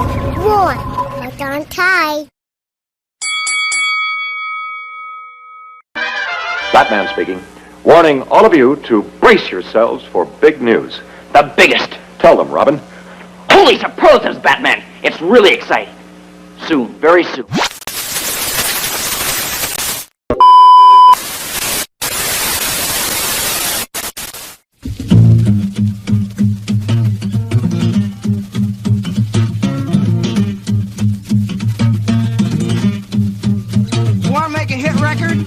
1. Hold on tight. Batman speaking. Warning all of you to brace yourselves for big news. The biggest. Tell them, Robin. Holy superlatives, Batman. It's really exciting. Soon, very soon. You want to make a hit record?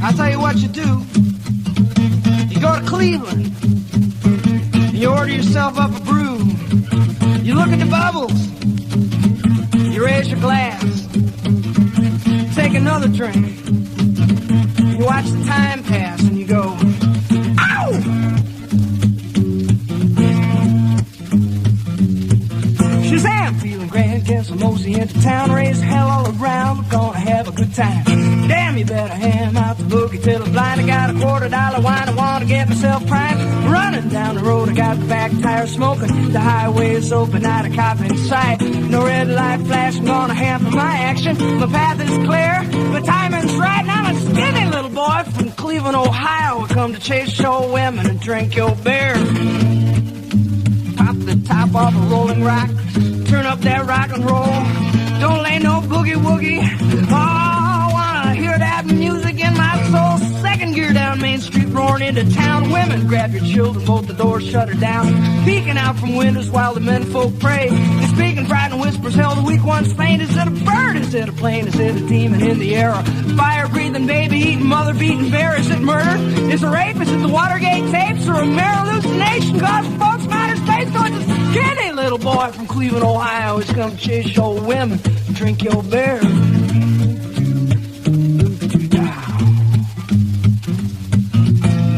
I'll tell you what you do. You go to Cleveland. You order yourself up a brew. You look at the bubbles. You raise your glass. Take another drink. You watch the time pass and you go, ow! Shazam! Feeling grand, guess I'm mosey into town. Raise hell all around, we're gonna have a good time. Damn, you better ham out the boogie till I'm blind. I got a $quarter wine, I wanna get myself primed. Running down the road, I got the back tire smoking. The highway is open, not a cop in sight. No red light flash, I'm gonna hamper my action. My path is clear, the timing's right. And I'm a skinny little boy from Cleveland, Ohio. I come to chase show women and drink your beer. Pop the top off a rolling rock, turn up that rock and roll. Don't lay no boogie woogie. Oh, wanna hear that music in my soul. Second gear down Main Street, roaring into town. Women, grab your children, both the doors shut her down. Peeking out from windows while the men folk pray. They're speaking frightened whispers, hell, the weak one's faint. Is it a bird? Is it a plane? Is it a demon in the air? A fire-breathing, baby-eating, mother-beating bear? Is it murder? Is it rape? Is it the Watergate tapes? Or a mere hallucination? Cause folks matter space, so it's a skinny little boy from Cleveland, Ohio. He's come to chase your women and drink your beer.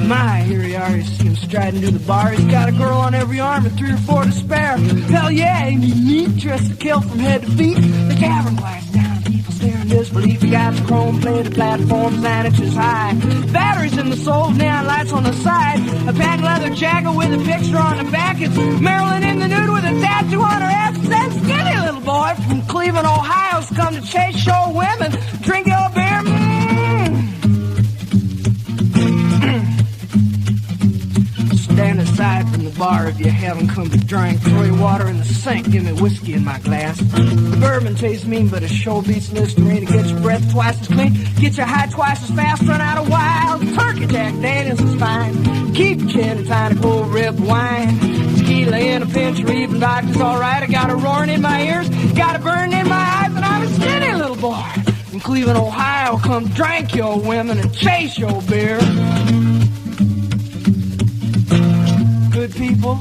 My, here he are, you see him striding to the bar. He's got a girl on every arm and 3 or 4 to spare. Hell yeah, ain't he neat, dressed to kill from head to feet. The tavern quiets down, people stare in disbelief. He got the chrome-plated platforms 9 inches high. Batteries in the soles, neon lights on the side. A patent leather jacket with a picture on the back. It's Marilyn in the nude with a tattoo on her ass. That skinny little boy from Cleveland, Ohio's come to chase show women, drink your beer. Stand aside from the bar if you haven't come to drink. Throw your water in the sink, give me whiskey in my glass. The bourbon tastes mean, but it sure beats Listerine. It gets your breath twice as clean, get you high twice as fast, run out of wild. Turkey Jack Daniels is fine. Keep your chin and find a cold rib wine. Tequila in a pinch or even vodka's alright. I got a roaring in my ears, got a burning in my eyes, and I'm a skinny little boy from Cleveland, Ohio. Come drink your women and chase your beer. Good people,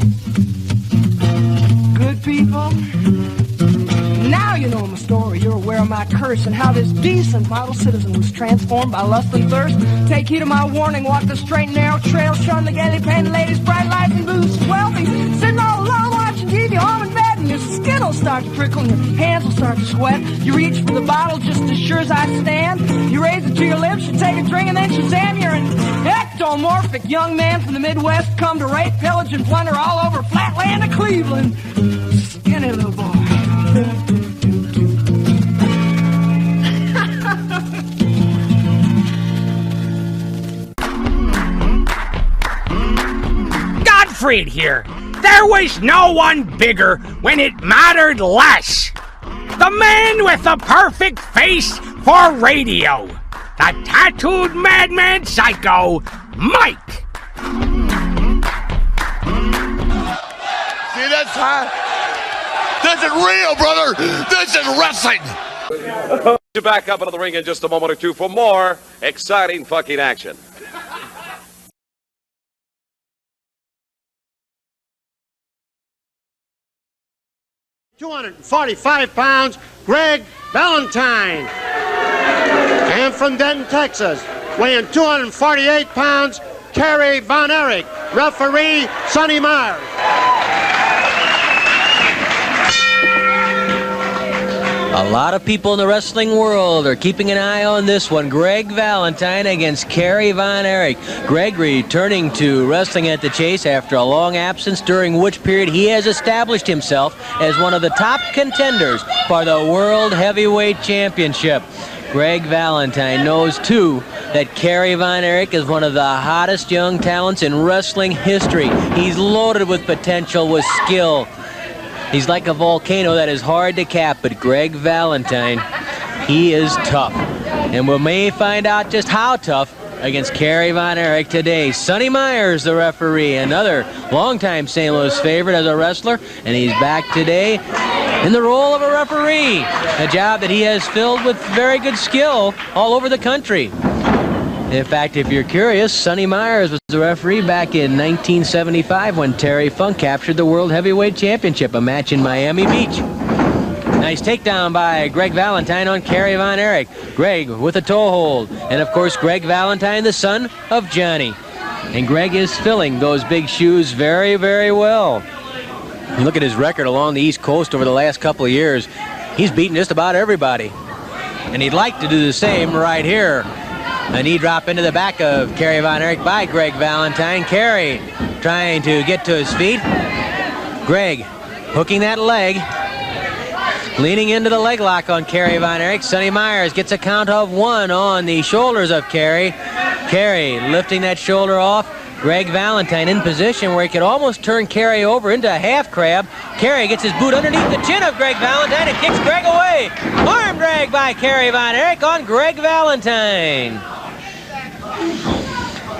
good people. Now you know my story, you're aware of my curse and how this decent model citizen was transformed by lust and thirst. Take heed of my warning, walk the straight and narrow trail, shun the gaily painted ladies, bright lights and booze. Wealthy, sitting all alone watching TV, home in bed, and your skin will start to prickle and your hands will start to sweat. You reach for the bottle just as sure as I stand. You raise it to your lips, you take a drink, and then Shazam, you're an ectomorphic young man from the Midwest, come to rape, pillage, and plunder all over flatland of Cleveland. Skinny little boy. Godfried here. There was no one bigger when it mattered less. The man with the perfect face for radio. The tattooed madman psycho, Mike. See, that's high. This is real, brother. This is wrestling. To back up into the ring in just a moment or two for more exciting fucking action. 245 pounds, Greg Valentine. And from Denton, Texas, weighing 248 pounds, Kerry Von Erich. Referee, Sonny Myers. A lot of people in the wrestling world are keeping an eye on this one. Greg Valentine against Kerry Von Erich. Greg returning to wrestling at the Chase after a long absence, during which period he has established himself as one of the top contenders for the World Heavyweight Championship. Greg Valentine knows, too, that Kerry Von Erich is one of the hottest young talents in wrestling history. He's loaded with potential, with skill. He's like a volcano that is hard to cap, but Greg Valentine, he is tough. And we may find out just how tough against Kerry Von Erich today. Sonny Myers, the referee, another longtime St. Louis favorite as a wrestler, and he's back today in the role of a referee, a job that he has filled with very good skill all over the country. In fact, if you're curious, Sonny Myers was the referee back in 1975 when Terry Funk captured the World Heavyweight Championship, a match in Miami Beach. Nice takedown by Greg Valentine on Kerry Von Erich. Greg with a toe hold. And, of course, Greg Valentine, the son of Johnny. And Greg is filling those big shoes very, very well. You look at his record along the East Coast over the last couple of years. He's beaten just about everybody. And he'd like to do the same right here. A knee drop into the back of Kerry Von Erich by Greg Valentine. Kerry trying to get to his feet. Greg hooking that leg. Leaning into the leg lock on Kerry Von Erich. Sonny Myers gets a count of 1 on the shoulders of Kerry. Kerry lifting that shoulder off. Greg Valentine in position where he could almost turn Kerry over into a half crab. Kerry gets his boot underneath the chin of Greg Valentine and kicks Greg away. Arm drag by Kerry Von Erich on Greg Valentine.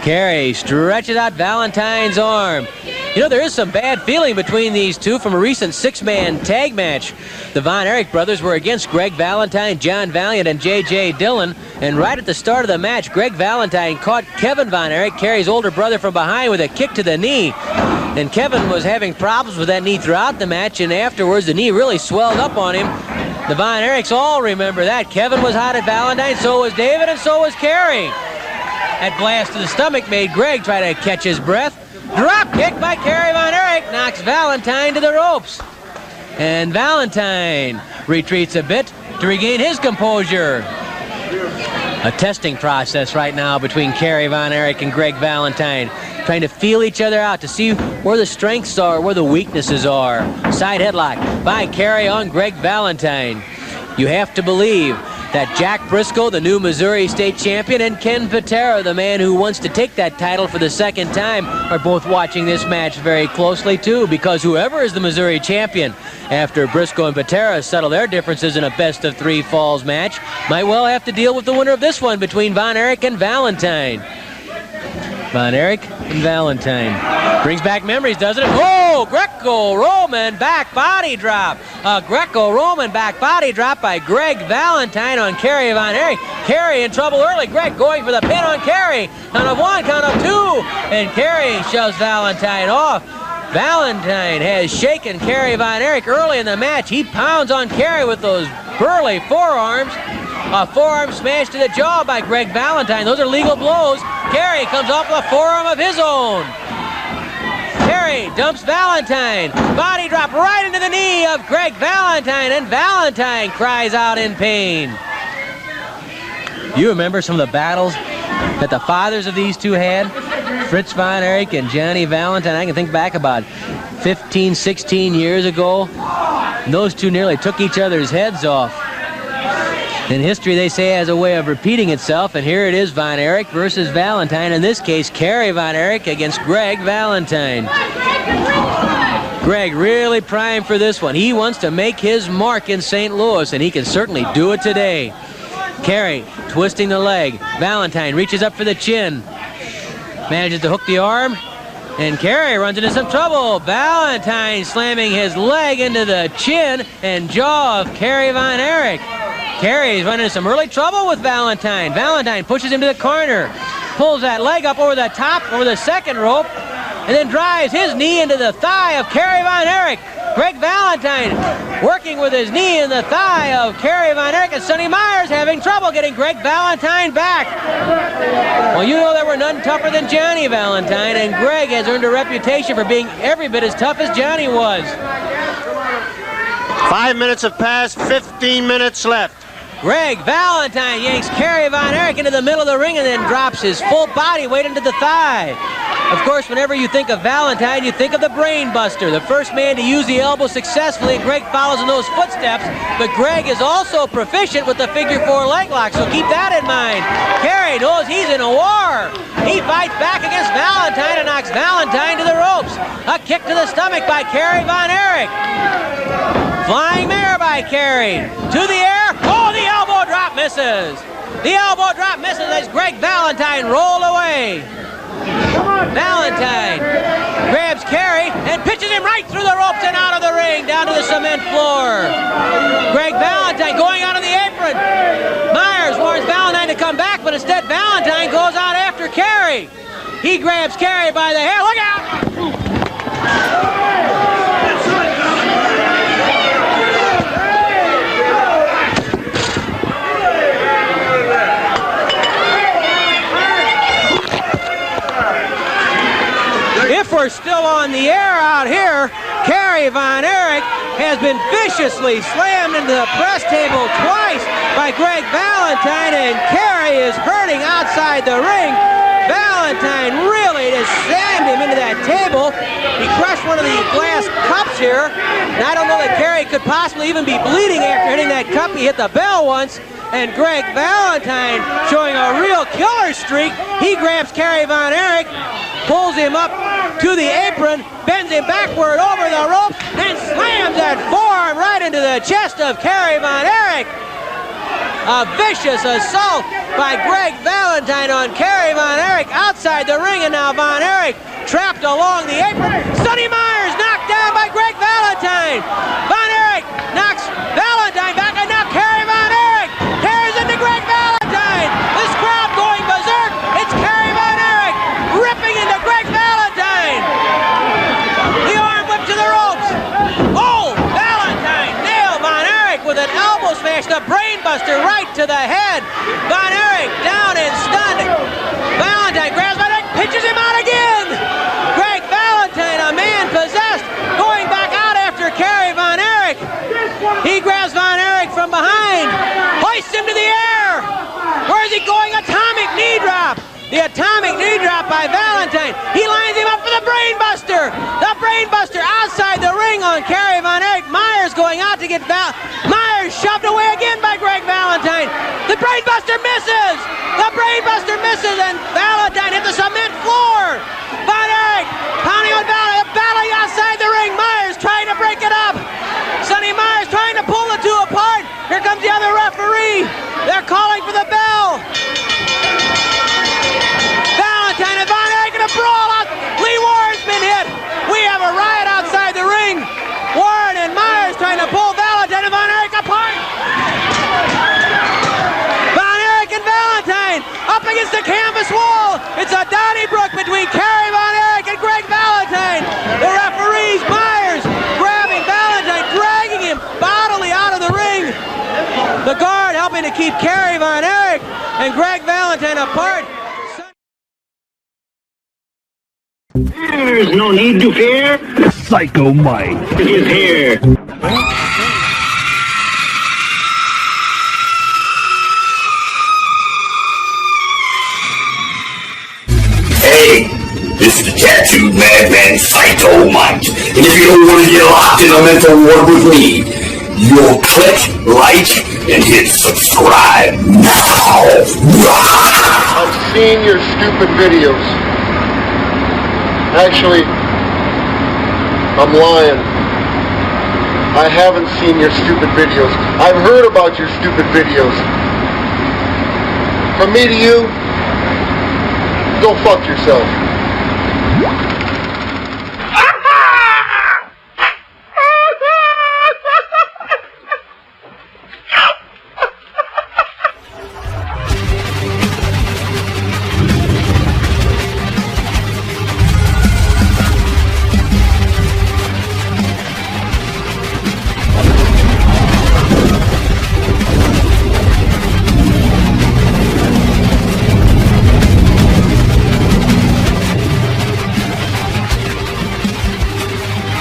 Kerry stretches out Valentine's arm. You know, there is some bad feeling between these two from a recent 6-man tag match. The Von Erich brothers were against Greg Valentine, John Valiant, and J.J. Dillon. And right at the start of the match, Greg Valentine caught Kevin Von Erich, Kerry's older brother, from behind with a kick to the knee. And Kevin was having problems with that knee throughout the match, and afterwards the knee really swelled up on him. The Von Erichs all remember that. Kevin was hot at Valentine, so was David, and so was Kerry. That blast to the stomach made Greg try to catch his breath. Drop kick by Kerry Von Erich knocks Valentine to the ropes. And Valentine retreats a bit to regain his composure. A testing process right now between Kerry Von Erich and Greg Valentine, trying to feel each other out to see where the strengths are, where the weaknesses are. Side headlock by Kerry on Greg Valentine. You have to believe that Jack Briscoe, the new Missouri State champion, and Ken Patera, the man who wants to take that title for the second time, are both watching this match very closely too, because whoever is the Missouri champion after Briscoe and Patera settle their differences in a best-of-3 falls match might well have to deal with the winner of this one between Von Erich and Valentine. Von Erich and Valentine. Brings back memories, doesn't it? Oh, Greco-Roman back body drop. A Greco-Roman back body drop by Greg Valentine on Kerry Von Erich. Kerry in trouble early. Greg going for the pin on Kerry. Count of 1, count of 2. And Kerry shoves Valentine off. Valentine has shaken Kerry Von Erich early in the match. He pounds on Kerry with those burly forearms. A forearm smash to the jaw by Greg Valentine. Those are legal blows. Kerry comes off with a forearm of his own. Kerry dumps Valentine. Body drop right into the knee of Greg Valentine, and Valentine cries out in pain. You remember some of the battles that the fathers of these two had? Fritz Von Erich and Johnny Valentine. I can think back about 15, 16 years ago. Those two nearly took each other's heads off. In history, they say, has a way of repeating itself, and here it is, Von Erich versus Valentine. In this case, Kerry Von Erich against Greg Valentine. Greg really primed for this one. He wants to make his mark in St. Louis, and he can certainly do it today. Kerry twisting the leg. Valentine reaches up for the chin. Manages to hook the arm, and Kerry runs into some trouble. Valentine slamming his leg into the chin and jaw of Kerry Von Erich. Kerry's running into some early trouble with Valentine. Valentine pushes him to the corner, pulls that leg up over the top, over the second rope, and then drives his knee into the thigh of Kerry Von Erich. Greg Valentine working with his knee in the thigh of Kerry Von Erich, and Sonny Myers having trouble getting Greg Valentine back. Well, you know there were none tougher than Johnny Valentine, and Greg has earned a reputation for being every bit as tough as Johnny was. 5 minutes have passed, 15 minutes left. Greg Valentine yanks Kerry Von Erich into the middle of the ring and then drops his full body weight into the thigh. Of course, whenever you think of Valentine, you think of the Brain Buster, the first man to use the elbow successfully, and Greg follows in those footsteps. But Greg is also proficient with the figure 4 leg lock, so keep that in mind. Kerry knows he's in a war. He fights back against Valentine and knocks Valentine to the ropes. A kick to the stomach by Kerry Von Erich. Flying mare by Kerry. To the air. Oh, the elbow drop misses. The elbow drop misses as Greg Valentine rolled away. Valentine grabs Kerry and pitches him right through the ropes and out of the ring, down to the cement floor. Greg Valentine going out on the apron. Myers warns Valentine to come back, but instead Valentine goes out after Kerry. He grabs Kerry by the hair. Look out! If we're still on the air out here, Kerry Von Erich has been viciously slammed into the press table twice by Greg Valentine, and Kerry is hurting outside the ring. Valentine really just slammed him into that table. He crushed one of the glass cups here, and I don't know that Kerry could possibly even be bleeding after hitting that cup. He hit the bell once. And Greg Valentine showing a real killer streak. He grabs Kerry Von Erich, pulls him up to the apron, bends him backward over the ropes, and slams that forearm right into the chest of Kerry Von Erich. A vicious assault by Greg Valentine on Kerry Von Erich outside the ring, and now Von Erich trapped along the apron. Sonny Myers knocked down by Greg Valentine. Von Erich knocks Valentine back, and now Kerry Von Erich tears into Greg Valentine. This crowd going berserk. It's Kerry Von Erich ripping into Greg Valentine. The arm whip to the ropes. Oh, Valentine nailed Von Erich with an elbow smash. The Brain Buster right to the head. Von Erich down and stunned. Valentine grabs Von Erich, pitches him out again. Greg Valentine, a man possessed, going back out after Kerry Von Erich. He grabs Von Erich from behind, hoists him to the air. Where is he going? Atomic knee drop. The atomic knee drop by Valentine. He lines him up for the Brain Buster. The Brain Buster outside the ring on Kerry Von Erich. Myers going out to get Myers shoved away again by Greg Valentine. The Brain Buster misses. The Brain Buster misses, and Valentine hit the cement floor. Von Erich pounding on Valentine, battling outside the ring. Myers trying to break it up. Sonny Myers trying to pull the two apart. Here comes the other referee. They're calling for the bell. Valentine and Von Erich in a brawl out. Lee Warren's been hit. We have a riot outside the ring. Warren and Myers trying to pull Valentine and Von Erich apart. Von Erich and Valentine up against the canvas wall. It's a Donnybrook between Kerry Von Erich and Greg Valentine. The referees, Myers grabbing Valentine, dragging him bodily out of the ring. The guard helping to keep Kerry Von Erich and Greg Valentine apart. There's no need to fear. Psycho Mike is here. Hey, this is the tattooed madman Psycho Mike. And if you don't want to get locked in a mental ward with me, you'll click like and hit subscribe now. I've seen your stupid videos. Actually, I'm lying. I haven't seen your stupid videos. I've heard about your stupid videos. From me to you, go fuck yourself.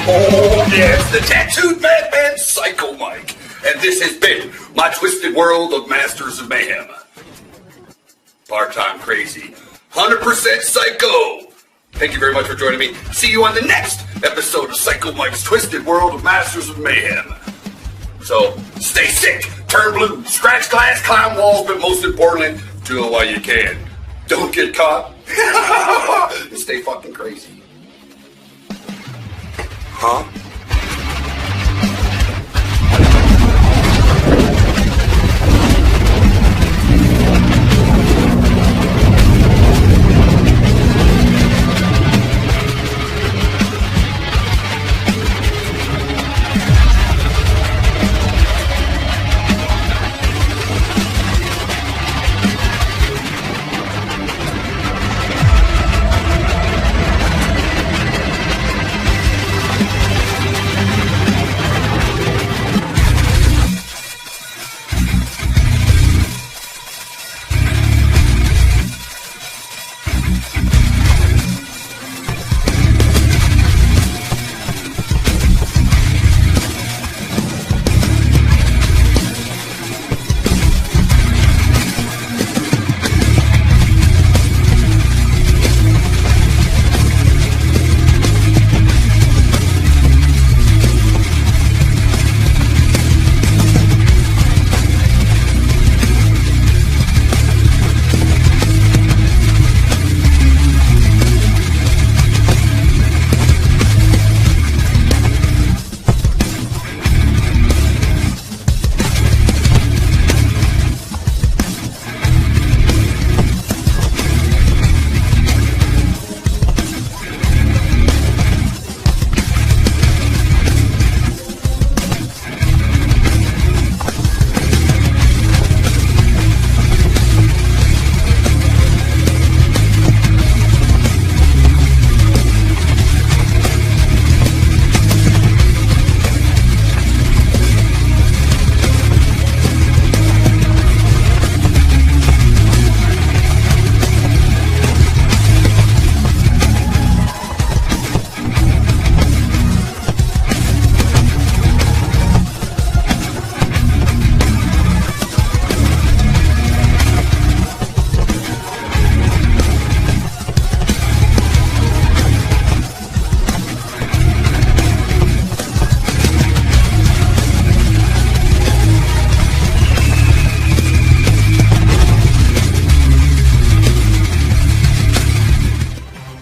Oh, yes, the tattooed madman Psycho Mike. And this has been my twisted world of Masters of Mayhem. Part-time crazy, 100% psycho. Thank you very much for joining me. See you on the next episode of Psycho Mike's Twisted World of Masters of Mayhem. So, stay sick, turn blue, scratch glass, climb walls, but most importantly, do it while you can. Don't get caught. And stay fucking crazy. Huh?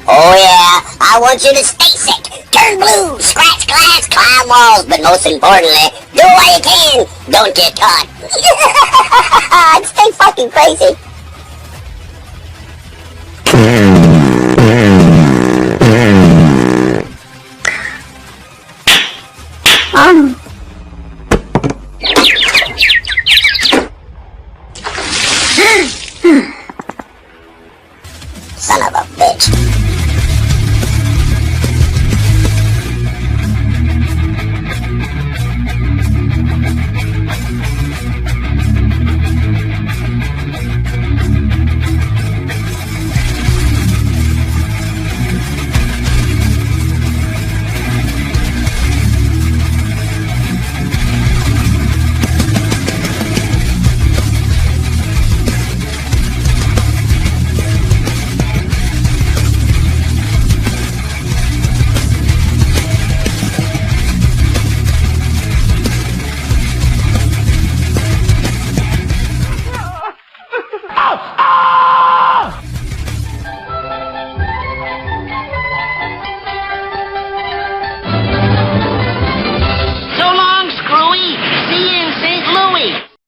Oh yeah, I want you to stay sick, turn blue, scratch glass, climb walls, but most importantly, do what you can, don't get caught. Stay fucking crazy. Oh.